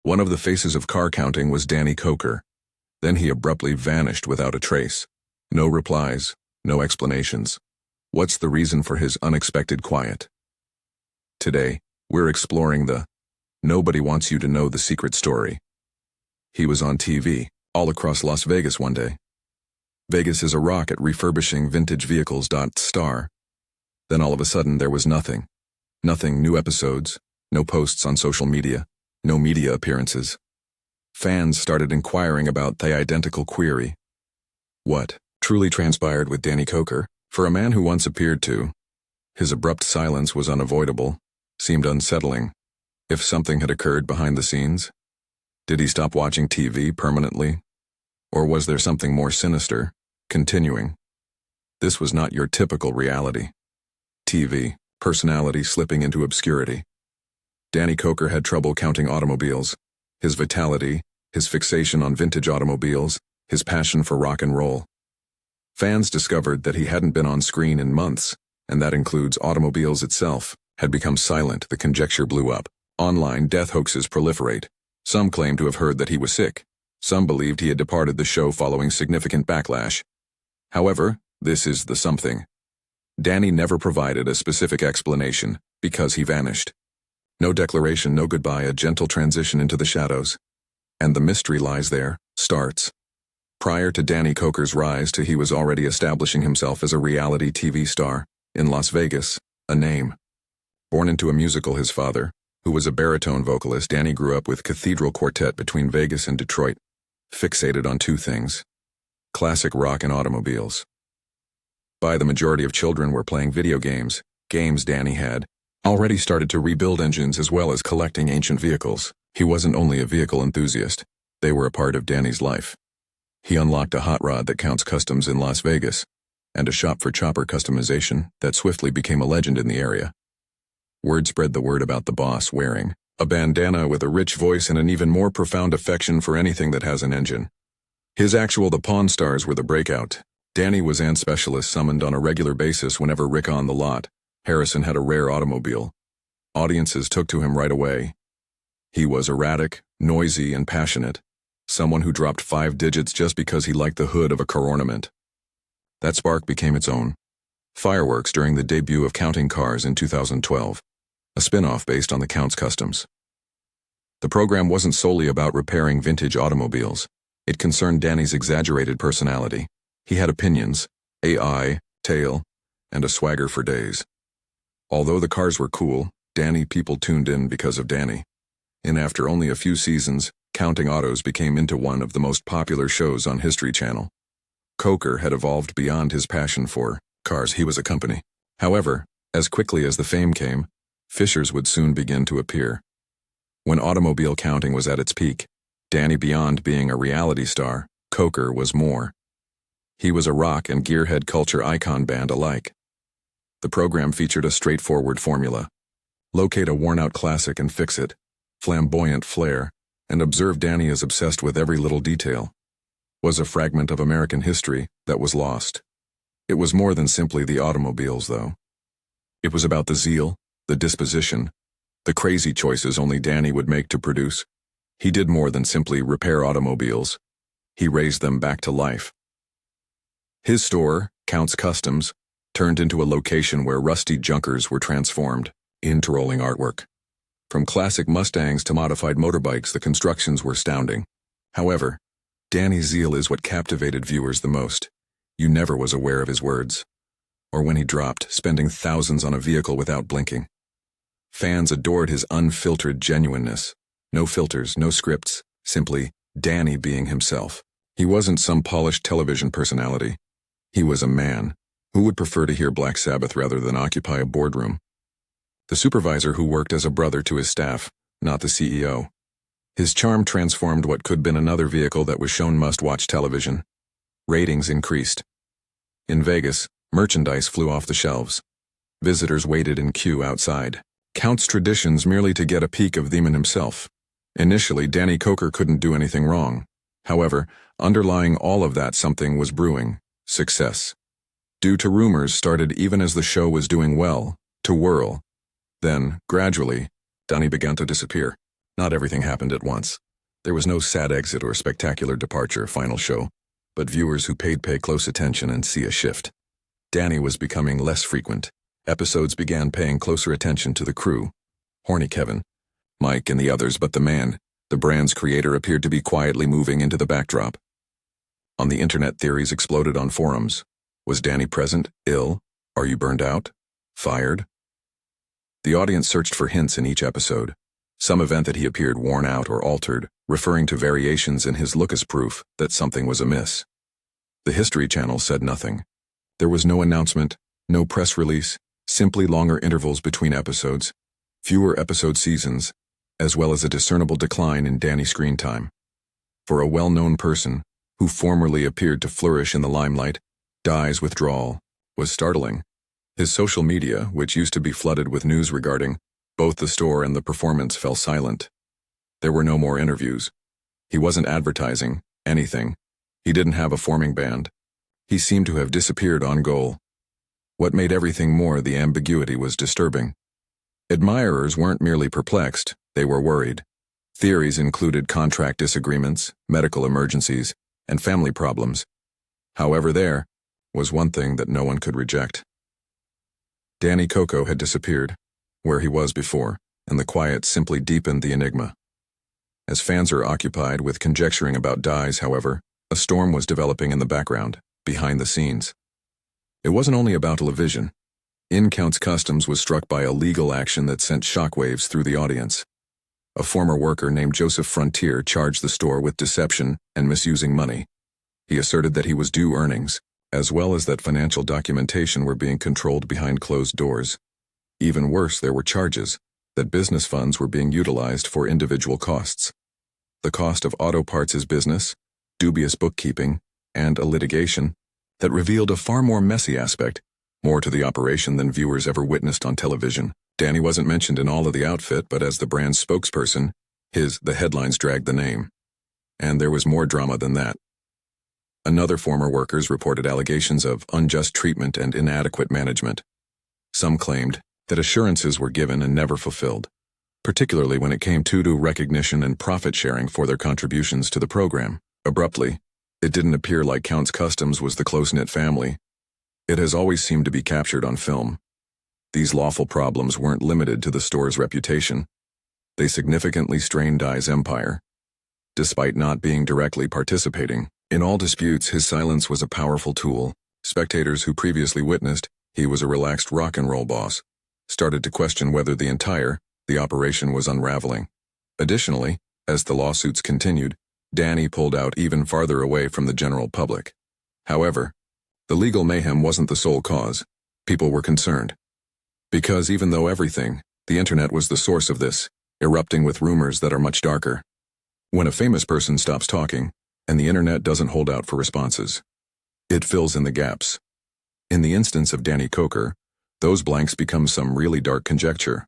One of the faces of car counting was Danny Koker. Then he abruptly vanished without a trace. No replies, no explanations. What's the reason for his unexpected quiet? Today, we're exploring the "Nobody Wants You to Know the Secret" story. He was on TV, all across Las Vegas one day. Vegas is a rock at refurbishing vintage vehicles. Star. Then all of a sudden there was nothing. Nothing, new episodes, no posts on social media, no media appearances. Fans started inquiring about the identical query. What truly transpired with Danny Koker? For a man who once appeared to, his abrupt silence was unavoidable, seemed unsettling. If something had occurred behind the scenes? Did he stop watching TV permanently? Or was there something more sinister, continuing? This was not your typical reality TV personality slipping into obscurity. Danny Koker had trouble counting automobiles. His vitality, his fixation on vintage automobiles, his passion for rock and roll. Fans discovered that he hadn't been on screen in months, and that includes automobiles itself, had become silent. The conjecture blew up. Online death hoaxes proliferate. Some claimed to have heard that he was sick. Some believed he had departed the show following significant backlash. However, this is the something. Danny never provided a specific explanation, because he vanished. No declaration, no goodbye, a gentle transition into the shadows. And the mystery lies there, starts. Prior to Danny Koker's rise he was already establishing himself as a reality TV star, in Las Vegas, a name. Born into a musical, his father, who was a baritone vocalist, Danny grew up with Cathedral Quartet between Vegas and Detroit, fixated on two things: classic rock and automobiles. The majority of children were playing video games. Danny had already started to rebuild engines as well as collecting ancient vehicles. He wasn't only a vehicle enthusiast, they were a part of Danny's life. He unlocked a hot rod that counts customs in Las Vegas, and a shop for chopper customization that swiftly became a legend in the area. Word spread the word about the boss wearing a bandana with a rich voice and an even more profound affection for anything that has an engine. The Pawn Stars were the breakout. Danny was an specialist summoned on a regular basis whenever Rick on the lot, Harrison, had a rare automobile. Audiences took to him right away. He was erratic, noisy, and passionate. Someone who dropped 5 digits just because he liked the hood of a car ornament. That spark became its own. Fireworks during the debut of Counting Cars in 2012, a spin-off based on the Count's customs. The program wasn't solely about repairing vintage automobiles. It concerned Danny's exaggerated personality. He had opinions, a eye, tail, and a swagger for days. Although the cars were cool, people tuned in because of Danny. And after only a few seasons, Counting Autos became into one of the most popular shows on History Channel. Koker had evolved beyond his passion for cars. He was a company. However, as quickly as the fame came, fissures would soon begin to appear. When automobile counting was at its peak, Danny, beyond being a reality star, Koker was more. He was a rock and gearhead culture icon band alike. The program featured a straightforward formula. Locate a worn-out classic and fix it, flamboyant flair, and observe Danny as obsessed with every little detail. Was a fragment of American history that was lost. It was more than simply the automobiles, though. It was about the zeal, the disposition, the crazy choices only Danny would make to produce. He did more than simply repair automobiles. He raised them back to life. His store, Count's Customs, turned into a location where rusty junkers were transformed into rolling artwork. From classic Mustangs to modified motorbikes, the constructions were astounding. However, Danny's zeal is what captivated viewers the most. You never was aware of his words, or when he dropped, spending thousands on a vehicle without blinking. Fans adored his unfiltered genuineness. No filters, no scripts, simply Danny being himself. He wasn't some polished television personality. He was a man. Who would prefer to hear Black Sabbath rather than occupy a boardroom? The supervisor who worked as a brother to his staff, not the CEO. His charm transformed what could have been another vehicle that was shown must-watch television. Ratings increased. In Vegas, merchandise flew off the shelves. Visitors waited in queue outside. Count's traditions merely to get a peek of Thiemann himself. Initially, Danny Koker couldn't do anything wrong. However, underlying all of that, something was brewing: success. Due to rumors started even as the show was doing well, to whirl. Then, gradually, Danny began to disappear. Not everything happened at once. There was no sad exit or spectacular departure final show, but viewers who pay close attention and see a shift. Danny was becoming less frequent. Episodes began paying closer attention to the crew. Horny Kevin, Mike, and the others, but the man, the brand's creator, appeared to be quietly moving into the backdrop. On the internet, theories exploded on forums. Was Danny present? Ill? Are you burned out? Fired? The audience searched for hints in each episode. Some event that he appeared worn out or altered, referring to variations in his look as proof that something was amiss. The History Channel said nothing. There was no announcement, no press release, simply longer intervals between episodes, fewer episode seasons, as well as a discernible decline in Danny screen time. For a well-known person, who formerly appeared to flourish in the limelight, Dai's withdrawal was startling. His social media, which used to be flooded with news regarding both the store and the performance, fell silent. There were no more interviews. He wasn't advertising anything. He didn't have a forming band. He seemed to have disappeared on goal. What made everything more, the ambiguity was disturbing. Admirers weren't merely perplexed, they were worried. Theories included contract disagreements, medical emergencies, and family problems. However, there was one thing that no one could reject. Danny Koker had disappeared, where he was before, and the quiet simply deepened the enigma. As fans are occupied with conjecturing about Dai's, however, a storm was developing in the background, behind the scenes. It wasn't only about television. In-Counts Customs was struck by a legal action that sent shockwaves through the audience. A former worker named Joseph Frontier charged the store with deception and misusing money. He asserted that he was due earnings, as well as that financial documentation were being controlled behind closed doors. Even worse, there were charges that business funds were being utilized for individual costs. The cost of auto parts' business, dubious bookkeeping, and a litigation that revealed a far more messy aspect, more to the operation than viewers ever witnessed on television. Danny wasn't mentioned in all of the outfit, but as the brand's spokesperson, the headlines dragged the name. And there was more drama than that. Another former workers reported allegations of unjust treatment and inadequate management. Some claimed that assurances were given and never fulfilled, particularly when it came to recognition and profit sharing for their contributions to the program. Abruptly, it didn't appear like Counts Customs was the close-knit family. It has always seemed to be captured on film. These lawful problems weren't limited to the store's reputation. They significantly strained Dai's empire. Despite not being directly participating in all disputes, his silence was a powerful tool. Spectators who previously witnessed he was a relaxed rock and roll boss started to question whether the operation was unraveling. Additionally, as the lawsuits continued, Danny pulled out even farther away from the general public. However, the legal mayhem wasn't the sole cause. People were concerned. Because even though the internet was the source of this, erupting with rumors that are much darker. When a famous person stops talking, and the internet doesn't hold out for responses, it fills in the gaps. In the instance of Danny Koker, those blanks become some really dark conjecture.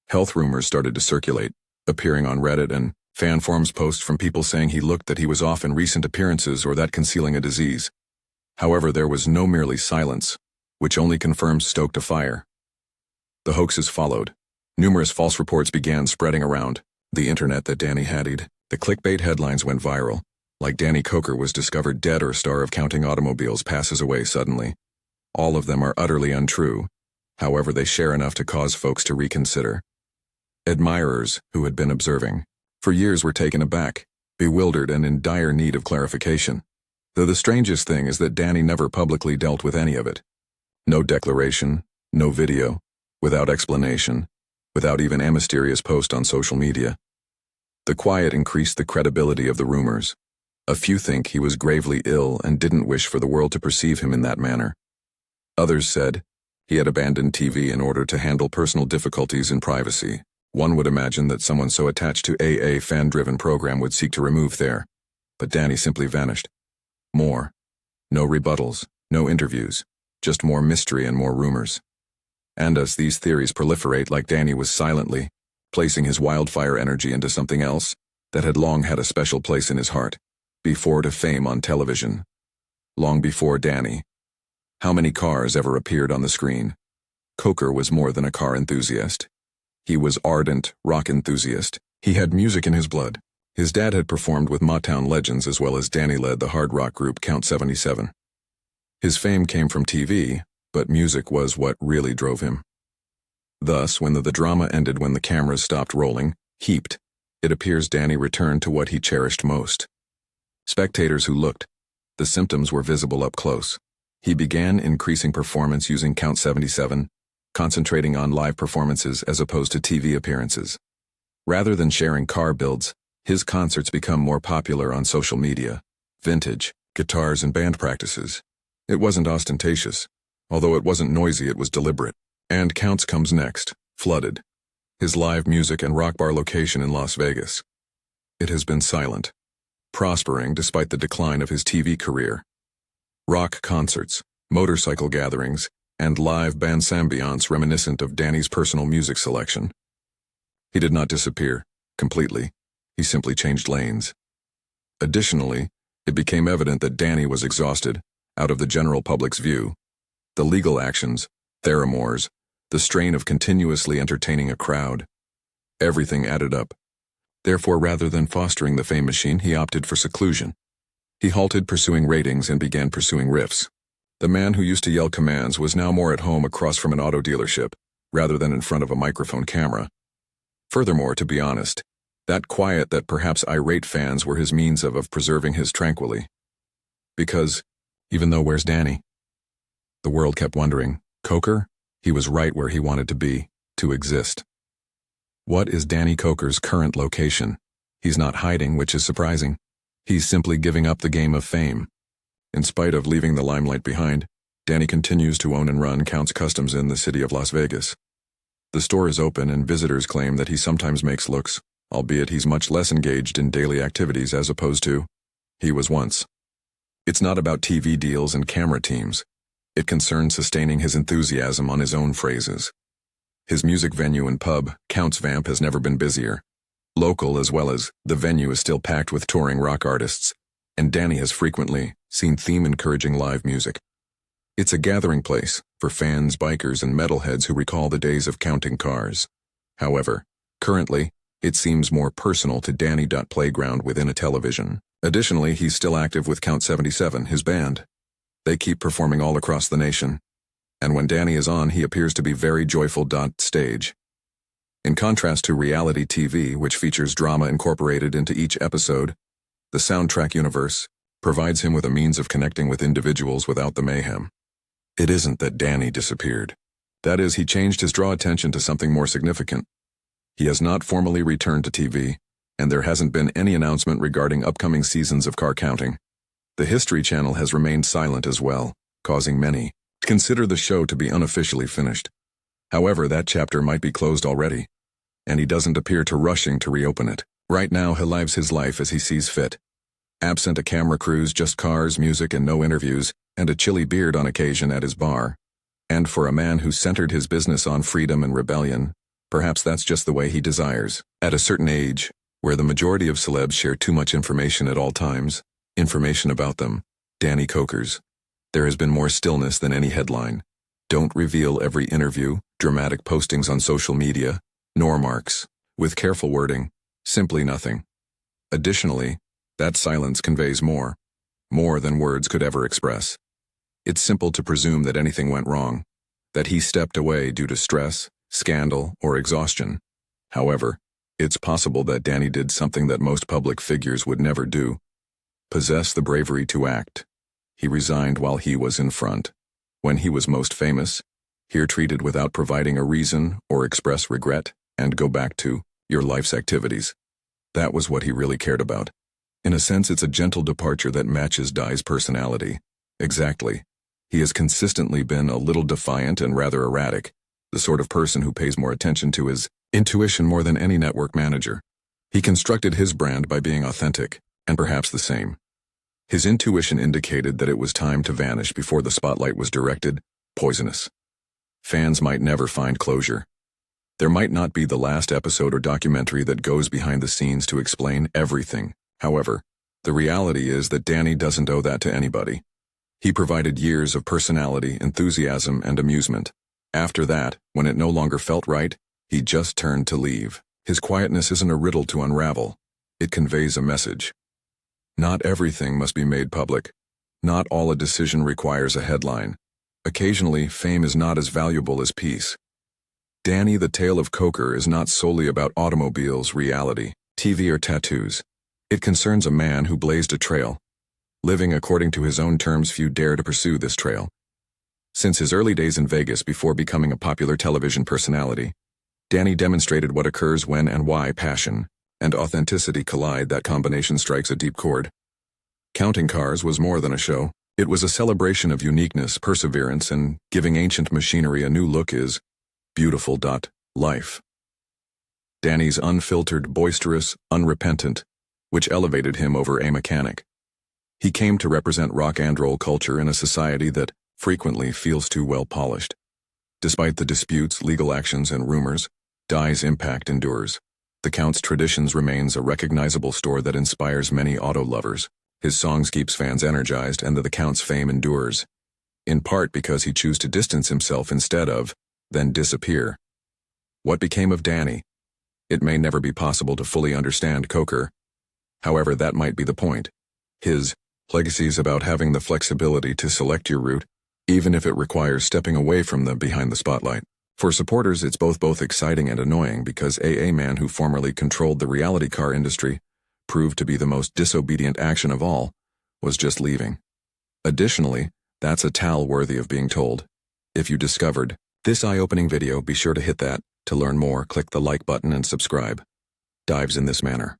Health rumors started to circulate, appearing on Reddit and fan forums, posts from people saying he looked that he was off in recent appearances or that concealing a disease. However, there was no merely silence, which only confirmed stoked a fire. The hoaxes followed. Numerous false reports began spreading around the internet that Danny haddied. The clickbait headlines went viral, like Danny Koker was discovered dead or star of counting automobiles passes away suddenly. All of them are utterly untrue. However, they share enough to cause folks to reconsider. Admirers who had been observing for years were taken aback, bewildered, and in dire need of clarification. Though the strangest thing is that Danny never publicly dealt with any of it. No declaration, no video, without explanation, without even a mysterious post on social media. The quiet increased the credibility of the rumors. A few think he was gravely ill and didn't wish for the world to perceive him in that manner. Others said he had abandoned TV in order to handle personal difficulties in privacy. One would imagine that someone so attached to a fan-driven program would seek to remove their, but Danny simply vanished. More. No rebuttals, no interviews, just more mystery and more rumors. And as these theories proliferate, like Danny was silently placing his wildfire energy into something else that had long had a special place in his heart, before to fame on television. Long before Danny. How many cars ever appeared on the screen? Koker was more than a car enthusiast. He was ardent rock enthusiast. He had music in his blood. His dad had performed with Motown legends as well as Danny led the hard rock group Count 77. His fame came from TV, but music was what really drove him. Thus, when the drama ended when the cameras stopped rolling, heaped, it appears Danny returned to what he cherished most. Spectators who looked, the symptoms were visible up close. He began increasing performance using Count 77, concentrating on live performances as opposed to TV appearances. Rather than sharing car builds, his concerts become more popular on social media, vintage, guitars and band practices. It wasn't ostentatious. Although it wasn't noisy, it was deliberate. And Counts comes next, Flooded, his live music and rock bar location in Las Vegas. It has been silent, prospering despite the decline of his TV career. Rock concerts, motorcycle gatherings, and live band ambiance reminiscent of Danny's personal music selection. He did not disappear, completely. He simply changed lanes. Additionally, it became evident that Danny was exhausted, out of the general public's view. The legal actions, Theramores, the strain of continuously entertaining a crowd. Everything added up. Therefore, rather than fostering the fame machine, he opted for seclusion. He halted pursuing ratings and began pursuing riffs. The man who used to yell commands was now more at home across from an auto dealership, rather than in front of a microphone camera. Furthermore, to be honest, that quiet that perhaps irate fans were his means of preserving his tranquility. Because, even though where's Danny? The world kept wondering, Koker? He was right where he wanted to be, to exist. What is Danny Koker's current location? He's not hiding, which is surprising. He's simply giving up the game of fame. In spite of leaving the limelight behind, Danny continues to own and run Count's Customs in the city of Las Vegas. The store is open and visitors claim that he sometimes makes looks, albeit he's much less engaged in daily activities as opposed to he was once. It's not about TV deals and camera teams. It concerns sustaining his enthusiasm on his own phrases. His music venue and pub, Count's Vamp, has never been busier. Local as well as the venue is still packed with touring rock artists, and Danny has frequently seen theme-encouraging live music. It's a gathering place for fans, bikers, and metalheads who recall the days of counting cars. However, currently, it seems more personal to Danny. Playground within a television. Additionally, he's still active with Count 77, his band. They keep performing all across the nation. And when Danny is on, he appears to be very joyful. Stage. In contrast to reality TV, which features drama incorporated into each episode, the soundtrack universe provides him with a means of connecting with individuals without the mayhem. It isn't that Danny disappeared. That is, he changed his draw attention to something more significant. He has not formally returned to TV, and there hasn't been any announcement regarding upcoming seasons of car counting. The History Channel has remained silent as well, causing many to consider the show to be unofficially finished. However, that chapter might be closed already, and he doesn't appear to rushing to reopen it. Right now, he lives his life as he sees fit. Absent a camera crews, just cars, music, and no interviews, and a chilly beard on occasion at his bar. And for a man who centered his business on freedom and rebellion, perhaps that's just the way he desires. At a certain age, where the majority of celebs share too much information at all times, information about them, Danny Koker's, there has been more stillness than any headline. Don't reveal every interview, dramatic postings on social media, nor marks, with careful wording, simply nothing. Additionally, that silence conveys more than words could ever express. It's simple to presume that anything went wrong, that he stepped away due to stress, scandal, or exhaustion. However, it's possible that Danny did something that most public figures would never do. Possess the bravery to act. He resigned while he was in front. When he was most famous, here treated without providing a reason or express regret, and go back to your life's activities. That was what he really cared about. In a sense, it's a gentle departure that matches Dai's personality. Exactly. He has consistently been a little defiant and rather erratic, the sort of person who pays more attention to his intuition more than any network manager. He constructed his brand by being authentic, and perhaps the same. His intuition indicated that it was time to vanish before the spotlight was directed, poisonous. Fans might never find closure. There might not be the last episode or documentary that goes behind the scenes to explain everything. However, the reality is that Danny doesn't owe that to anybody. He provided years of personality, enthusiasm, and amusement. After that, when it no longer felt right, he just turned to leave. His quietness isn't a riddle to unravel. It conveys a message. Not everything must be made public. Not all a decision requires a headline. Occasionally, fame is not as valuable as peace. Danny, the Tale of Koker, is not solely about automobiles, reality, TV, or tattoos. It concerns a man who blazed a trail. Living according to his own terms, few dare to pursue this trail. Since his early days in Vegas before becoming a popular television personality, Danny demonstrated what occurs when and why passion and authenticity collide. That combination strikes a deep chord. Counting cars was more than a show. It was a celebration of uniqueness, perseverance, and giving ancient machinery a new look is beautiful. Life. Danny's unfiltered, boisterous, unrepentant, which elevated him over a mechanic. He came to represent rock and roll culture in a society that frequently feels too well polished. Despite the disputes, legal actions, and rumors, Die's impact endures. The Count's traditions remains a recognizable store that inspires many auto lovers. His songs keeps fans energized, and the Count's fame endures, in part because he chose to distance himself instead of, then disappear. What became of Danny? It may never be possible to fully understand Koker. However, that might be the point. His legacy is about having the flexibility to select your route, even if it requires stepping away from the behind the spotlight. For supporters, it's both exciting and annoying because a man who formerly controlled the reality car industry, proved to be the most disobedient action of all, was just leaving. Additionally, that's a tale worthy of being told. If you discovered this eye-opening video, be sure to hit that. To learn more, click the like button and subscribe. Dives in this manner.